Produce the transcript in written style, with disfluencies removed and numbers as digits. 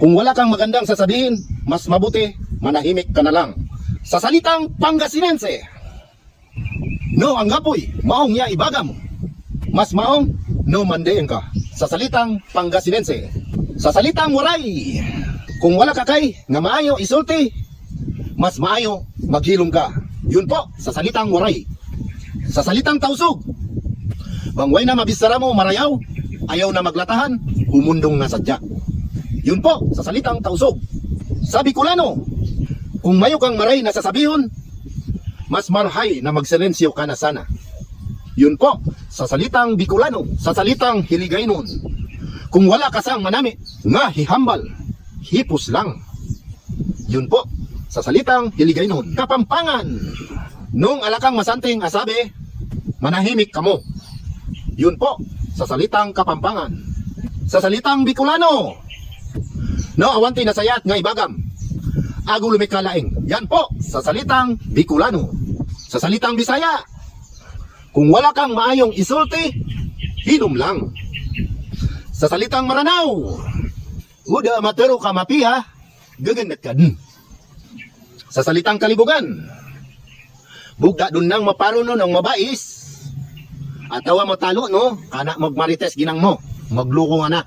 Kung wala kang magandang sasabihin, mas mabuti manahimik ka na lang. Sa salitang Pangasinense, no ang gapoy, maong ya ibagam. Mas maong, no mandeeng ka. Sa salitang Pangasinense. Sa salitang Waray, kung wala ka kay nga maayo isulti, mas maayo maghilom ka. Yun po, sa salitang Waray. Sa salitang Tausug, bangway na mabisara mo marayaw, ayaw na maglatahan, humundong na sadya. Yun po, sa salitang Tausug. Sa Bicolano, kung mayo kang maray na sasabihon, mas marhay na magsilensyo ka na sana. Yun po, sa salitang Bicolano. Sa salitang Hiligaynon, kung wala ka sang manami, nga hihambal, hipos lang. Yun po, sa salitang Hiligaynon. Kapampangan, nung alakang masanting asabi, manahimik ka mo. Yun po, sa salitang Kapampangan. Sa salitang Bicolano, no awanti na sayat nga ibagam, ago lumikalaing. Yan po, sa salitang Bicolano. Sa salitang Bisaya, kung wala kang maayong isulti, hinom lang. Sa salitang Maranao, uda matero ka mapiha, gaganat ka dun. Sa salitang Kalibugan, bugda dun nang maparo no ng mabais, at tawa mo talo no, kana magmarites ginang mo, magluko nga na.